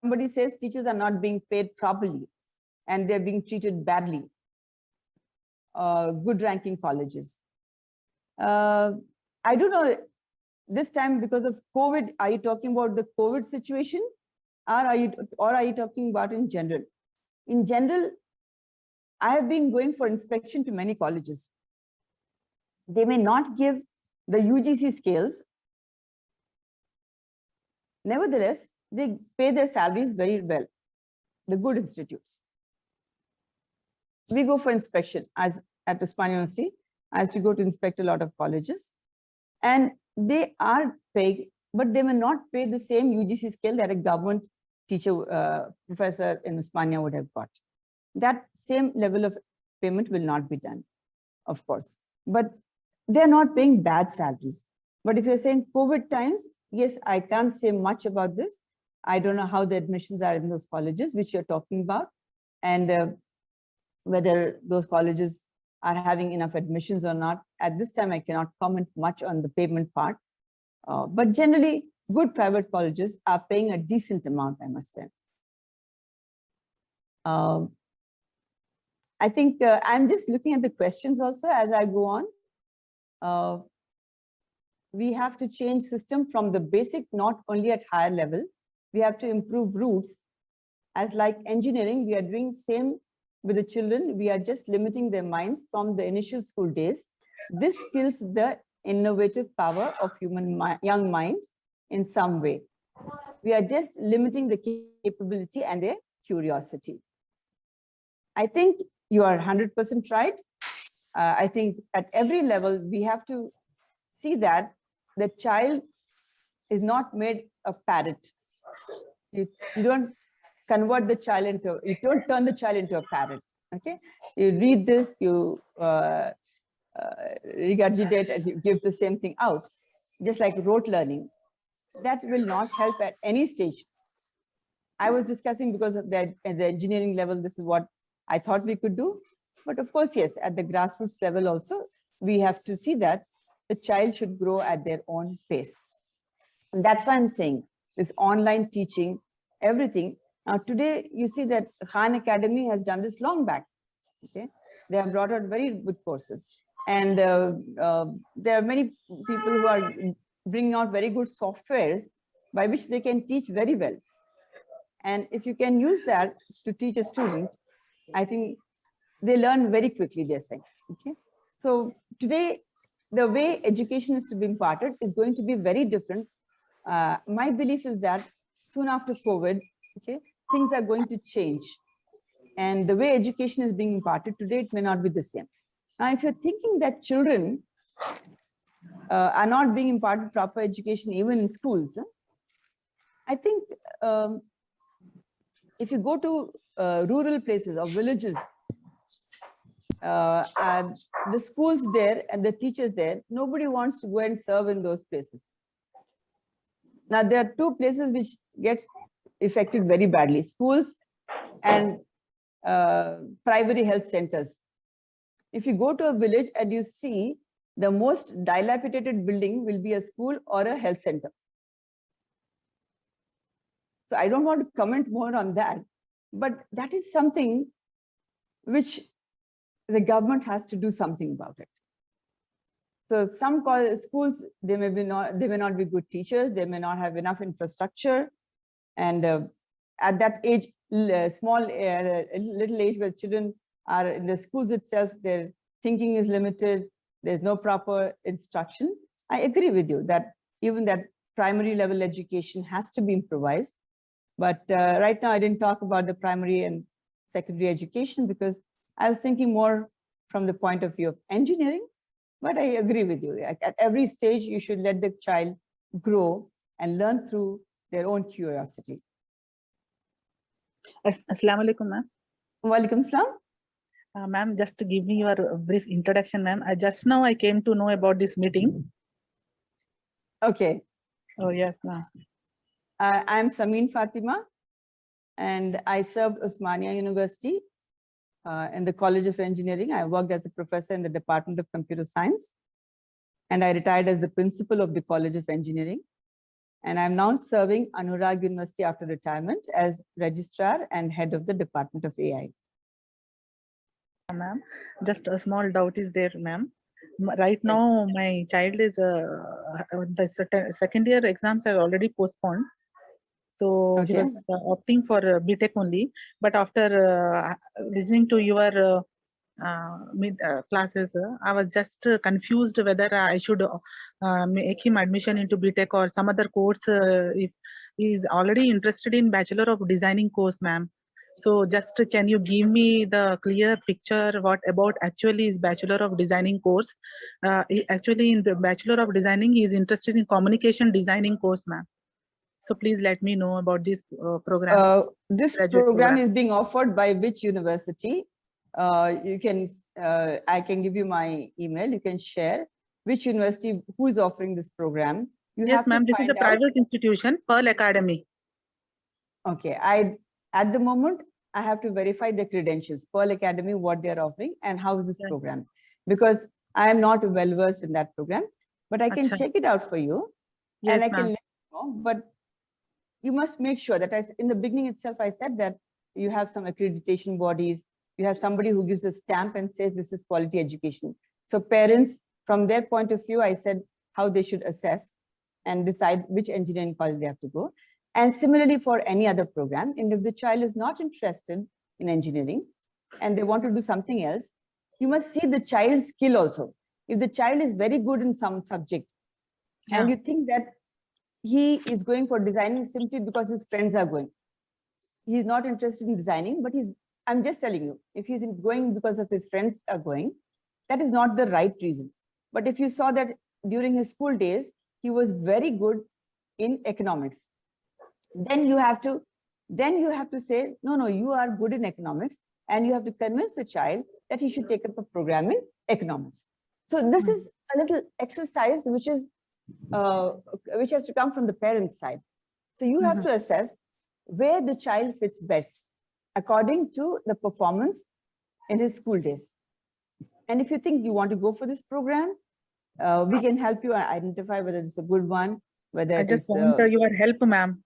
somebody says teachers are not being paid properly and they're being treated badly. Good ranking colleges. I don't know, this time because of COVID, are you talking about the COVID situation, or are you talking about in general? In general, I have been going for inspection to many colleges. They may not give the UGC scales. Nevertheless, they pay their salaries very well, the good institutes. We go for inspection as at Osmania University. I used to go to inspect a lot of colleges, and they are paid, but they may not pay the same UGC scale that a government teacher, professor in Osmania would have got. That same level of payment will not be done, of course, but they're not paying bad salaries. But if you're saying COVID times, yes, I can't say much about this. I don't know how the admissions are in those colleges which you're talking about, and whether those colleges are having enough admissions or not. At this time, I cannot comment much on the payment part. But generally, good private colleges are paying a decent amount, I must say. I think I'm just looking at the questions also as I go on. We have to change system from the basic, not only at higher level. We have to improve routes. As like engineering, we are doing same with the children. We are just limiting their minds from the initial school days. This kills the innovative power of young mind in some way. We are just limiting the capability and their curiosity. I think you are 100% right. I think at every level, we have to see that the child is not made a parrot. You don't convert the child into, you don't turn the child into a parrot, okay? You read this, you regurgitate, and you give the same thing out, just like rote learning. That will not help at any stage. I was discussing because of that at the engineering level, this is what I thought we could do. But of course, yes, at the grassroots level also, we have to see that the child should grow at their own pace. And that's why I'm saying this online teaching, everything. Now, today, you see that Khan Academy has done this long back. Okay, they have brought out very good courses. And there are many people who are bringing out very good softwares by which they can teach very well. And if you can use that to teach a student, I think they learn very quickly, they're saying. Okay, so today, the way education is to be imparted is going to be very different. My belief is that soon after COVID, okay, things are going to change. And the way education is being imparted today, it may not be the same. Now, if you're thinking that children are not being imparted proper education even in schools, I think if you go to rural places or villages, and the schools there and the teachers there, nobody wants to go and serve in those places. Now, there are two places which get affected very badly, schools and primary health centers. If you go to a village and you see the most dilapidated building will be a school or a health center. So I don't want to comment more on that, but that is something which the government has to do something about it. So some schools, they may not be good teachers, they may not have enough infrastructure, and at that age, little age where children are in the schools itself, their thinking is limited, there's no proper instruction. I agree with you that even that primary level education has to be improvised. But right now, I didn't talk about the primary and secondary education because I was thinking more from the point of view of engineering. But I agree with you. At every stage, you should let the child grow and learn through their own curiosity. Assalamu alaikum, ma'am. Walaikum salam. Ma'am, just to give me your brief introduction, ma'am. Just now I came to know about this meeting. Okay. Oh, yes, ma'am. I'm SAMEEN Fatima, and I served Osmania University in the College of Engineering. I worked as a professor in the Department of Computer Science, and I retired as the principal of the College of Engineering. And I'm now serving Anurag University after retirement as registrar and head of the Department of AI. Ma'am, just a small doubt is there, ma'am. Right now, my child is the second year exams are already postponed. So he Okay. was opting for BTech only. But after listening to your classes, I was just confused whether I should make him admission into BTech or some other course if he is already interested in Bachelor of Designing course, ma'am. So just can you give me the clear picture what about actually is Bachelor of Designing course? Actually in the Bachelor of Designing, he is interested in Communication Designing course, ma'am. So please let me know about this program. This Graduate program program is being offered by which university? You can, I can give you my email. You can share which university, who is offering this program. You Yes, have to ma'am. This is a find out. private institution, Pearl Academy. Okay, at the moment, I have to verify the credentials, Pearl Academy, what they are offering and how is this Okay. program. Because I am not well versed in that program, but I can Acha. check it out for you. Yes, and I can ma'am. let you know, but you must make sure that in the beginning itself, I said that you have some accreditation bodies, you have somebody who gives a stamp and says this is quality education. So parents, from their point of view, I said how they should assess and decide which engineering college they have to go. And similarly for any other program, and if the child is not interested in engineering and they want to do something else, you must see the child's skill also. If the child is very good in some subject and you think that he is going for designing simply because his friends are going, he's not interested in designing, but I'm just telling you, if he's going because of his friends are going, that is not the right reason. But if you saw that during his school days, he was very good in economics, then you have to say, no, you are good in economics, and you have to convince the child that he should take up a program in economics. So this is a little exercise which has to come from the parents' side. So you have to assess where the child fits best according to the performance in his school days. And if you think you want to go for this program, we can help you identify whether it's a good one, whether I just want your help, ma'am.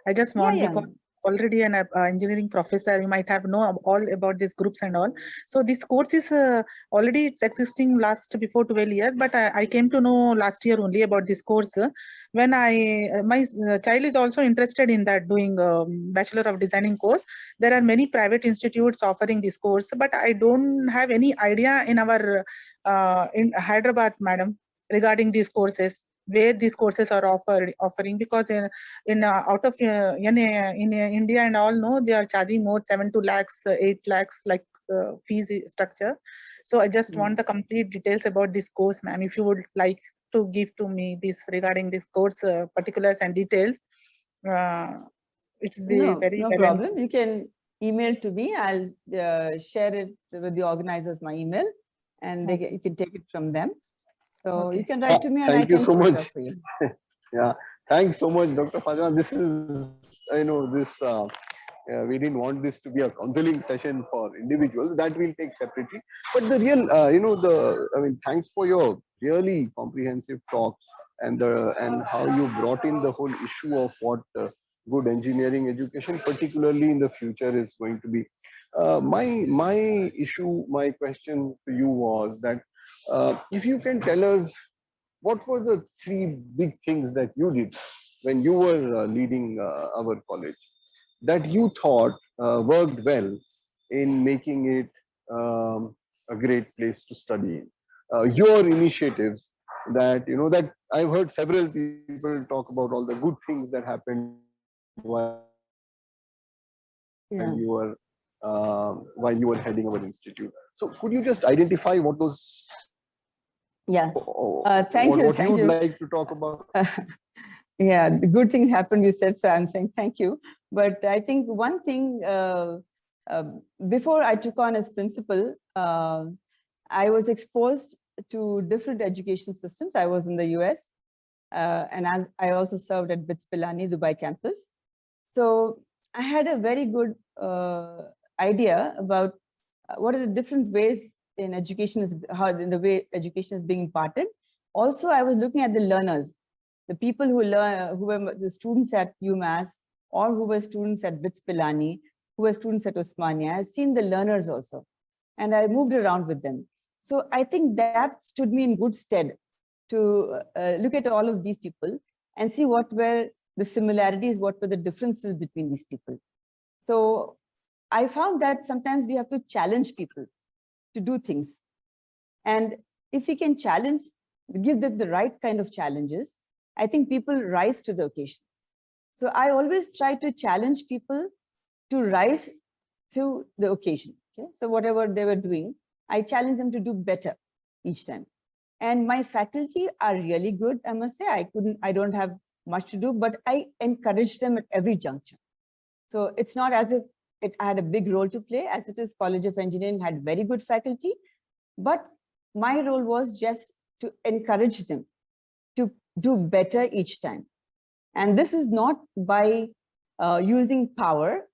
I just want because already an engineering professor, you might have know all about these groups and all. So this course is already it's existing before 12 years, but I came to know last year only about this course. When my child is also interested in that doing Bachelor of Designing course. There are many private institutes offering this course, but I don't have any idea in our in Hyderabad, madam, regarding these courses, where these courses are offering, because in out of in India and all, no, they are charging more 7 to lakhs, 8 lakhs like fees structure. So I just want the complete details about this course, ma'am. If you would like to give to me this regarding this course particulars and details, it's no very problem. You can email to me. I'll share it with the organizers, my email, and you can take it from them. So you can write to me and I can check it out for you. Yeah, thanks so much, Dr. Fatima. This is, we didn't want this to be a counseling session for individuals. That we'll take separately. But the real, thanks for your really comprehensive talks and how you brought in the whole issue of what good engineering education, particularly in the future, is going to be. My question to you was that if you can tell us what were the 3 big things that you did when you were leading our college that you thought worked well in making it a great place to study in? Your initiatives that, that I've heard several people talk about all the good things that happened while you were heading our institute. So could you just identify what those thank you. What you would like to talk about? Yeah, the good things happened, you said, so I'm saying thank you. But I think one thing, before I took on as principal, I was exposed to different education systems. I was in the US, and I also served at BITS Pilani, Dubai campus. So I had a very good idea about what are the different ways in education in the way education is being imparted. Also, I was looking at the learners. the people who learn, who were the students at UMass or who were students at BITS Pilani, who were students at Osmania, I've seen the learners also, and I moved around with them. So I think that stood me in good stead to look at all of these people and see what were the similarities, what were the differences between these people. So I found that sometimes we have to challenge people to do things. And if we can challenge, give them the right kind of challenges, I think people rise to the occasion. So I always try to challenge people to rise to the occasion. Okay? So whatever they were doing, I challenge them to do better each time. And my faculty are really good, I must say. I don't have much to do, but I encourage them at every juncture. So it's not as if I had a big role to play, as it is College of Engineering had very good faculty, but my role was just to encourage them to do better each time. And this is not by using power.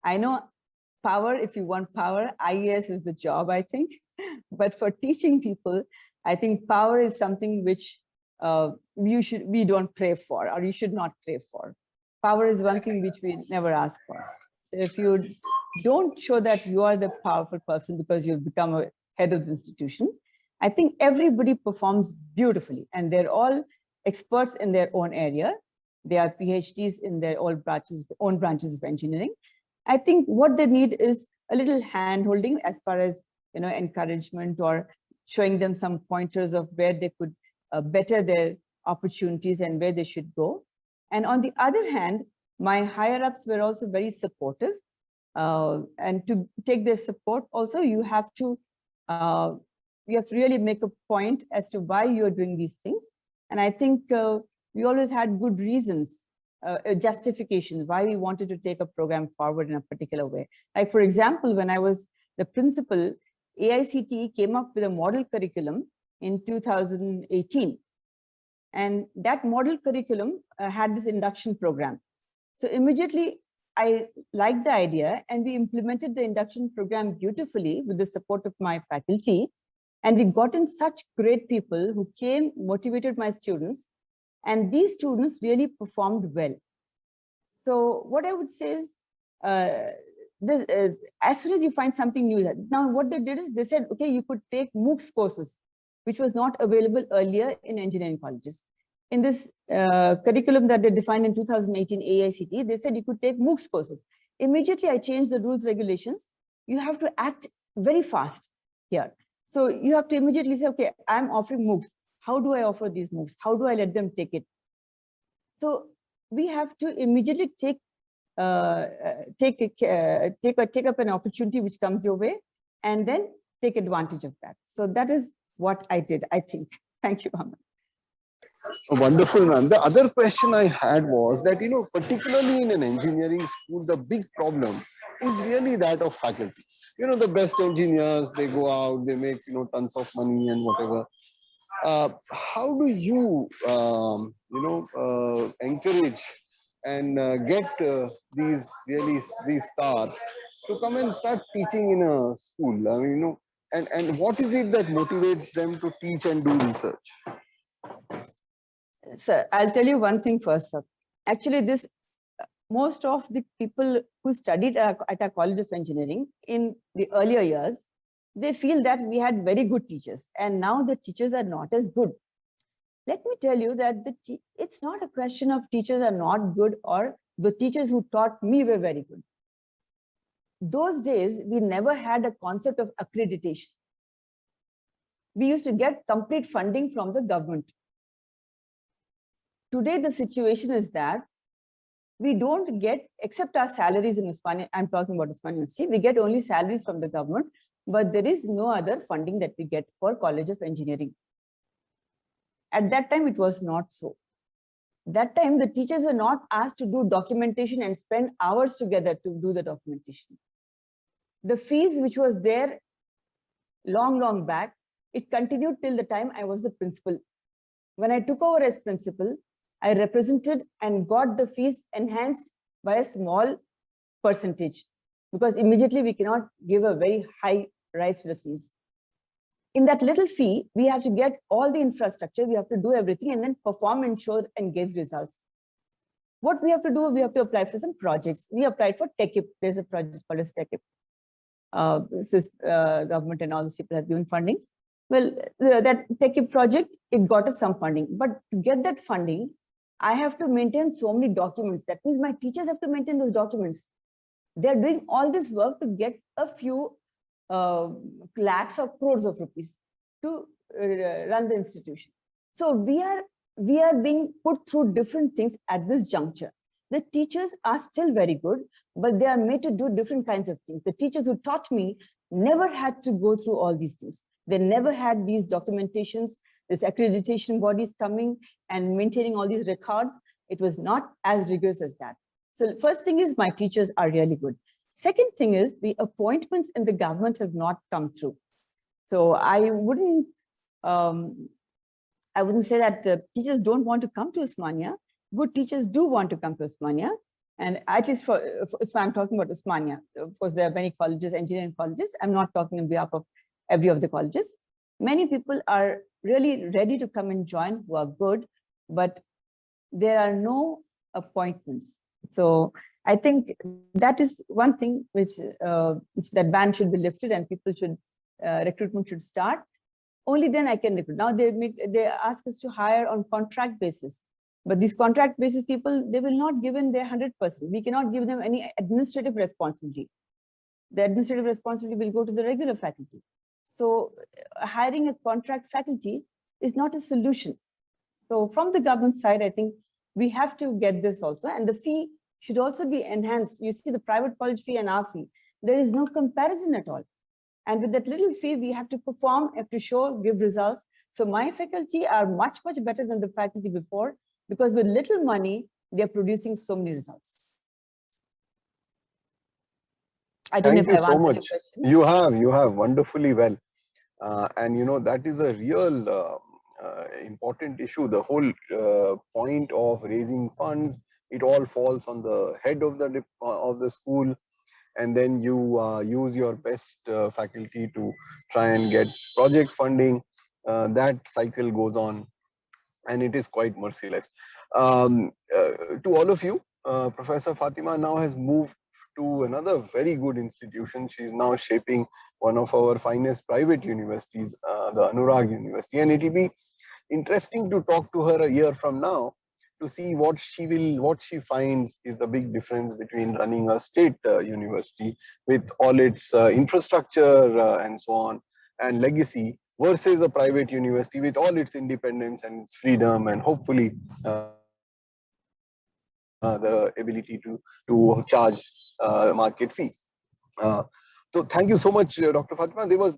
I know power, if you want power, IAS is the job, I think. But for teaching people, I think power is something which we don't crave for, or you should not crave for. Power is one thing which we never ask for. If you don't show that you are the powerful person because you've become a head of the institution, I think everybody performs beautifully, and they're all experts in their own area. They are PhDs in their own branches of engineering. I think what they need is a little hand-holding as far as, you know, encouragement, or showing them some pointers of where they could better their opportunities and where they should go. And on the other hand, my higher-ups were also very supportive. And to take their support, also you have to really make a point as to why you're doing these things. And I think we always had good reasons, justifications why we wanted to take a program forward in a particular way. Like, for example, when I was the principal, AICTE came up with a model curriculum in 2018. And that model curriculum had this induction program. So immediately I liked the idea, and we implemented the induction program beautifully with the support of my faculty. And we got in such great people who came, motivated my students, and these students really performed well. So what I would say is, as soon as you find something new, now what they did is they said, okay, you could take MOOCs courses, which was not available earlier in engineering colleges. In this curriculum that they defined in 2018 AICTE, they said you could take MOOCs courses. Immediately, I changed the rules, regulations. You have to act very fast here. So you have to immediately say, okay, I'm offering MOOCs. How do I offer these MOOCs? How do I let them take it? So we have to immediately take up an opportunity which comes your way, and then take advantage of that. So that is what I did, I think. Thank you, Ahmed. Wonderful, ma'am. The other question I had was that, you know, particularly in an engineering school, the big problem is really that of faculty. You know, the best engineers, they go out, they make, you know, tons of money and whatever. How do you, encourage and get these stars to come and start teaching in a school? I mean, you know, and what is it that motivates them to teach and do research? So I'll tell you one thing first, sir. Actually, most of the people who studied at our College of Engineering in the earlier years, they feel that we had very good teachers, and now the teachers are not as good. Let me tell you that it's not a question of teachers are not good or the teachers who taught me were very good. Those days, we never had a concept of accreditation. We used to get complete funding from the government. Today, the situation is that we don't get, except our salaries in Osmania, I'm talking about Osmania University, we get only salaries from the government, but there is no other funding that we get for College of Engineering. At that time, it was not so. That time, the teachers were not asked to do documentation and spend hours together to do the documentation. The fees which was there long back, it continued till the time I was the principal. When I took over as principal, I represented and got the fees enhanced by a small percentage, because immediately we cannot give a very high rise to the fees. in that little fee, we have to get all the infrastructure, we have to do everything and then perform and show and give results. What we have to do, we have to apply for some projects. We applied for TechIP. There's a project called as TechIP. Swiss government and all those people have given funding. Well, that TechIP project, it got us some funding. But to get that funding, I have to maintain so many documents. That means my teachers have to maintain those documents. They're doing all this work to get a few lakhs or crores of rupees to run the institution. So we are being put through different things at this juncture. The teachers are still very good, but they are made to do different kinds of things. The teachers who taught me never had to go through all these things. They never had these documentations, this accreditation bodies coming and maintaining all these records. It was not as rigorous as that. So first thing is my teachers are really good. Second thing is the appointments in the government have not come through. So I wouldn't say that teachers don't want to come to Osmania. Good teachers do want to come to Osmania. And at least for I'm talking about Osmania. Of course, there are many colleges, engineering colleges. I'm not talking on behalf of every of the colleges. Many people are really ready to come and join who are good, but there are no appointments. So I think that is one thing which that ban should be lifted and people should, recruitment should start. Only then I can recruit. Now they ask us to hire on contract basis. But these contract basis people, they will not give in their 100%. We cannot give them any administrative responsibility. The administrative responsibility will go to the regular faculty. So hiring a contract faculty is not a solution. So from the government side, I think we have to get this also. And the fee should also be enhanced. You see the private college fee and our fee. There is no comparison at all. And with that little fee, we have to perform, have to show, give results. So my faculty are much, much better than the faculty before, because with little money, they're producing so many results. I don't know if I've answered your question. You have wonderfully well. And you know, that is a real important issue. The whole point of raising funds, it all falls on the head of the school. And then you use your best faculty to try and get project funding. That cycle goes on, and it is quite merciless. To all of you, Professor Fatima now has moved to another very good institution. She is now shaping one of our finest private universities, the Anurag University, and it will be interesting to talk to her a year from now to see what she finds is the big difference between running a state university with all its infrastructure and so on and legacy versus a private university with all its independence and its freedom and hopefully the ability to charge market fees. So thank you so much, Dr. Fatima. There was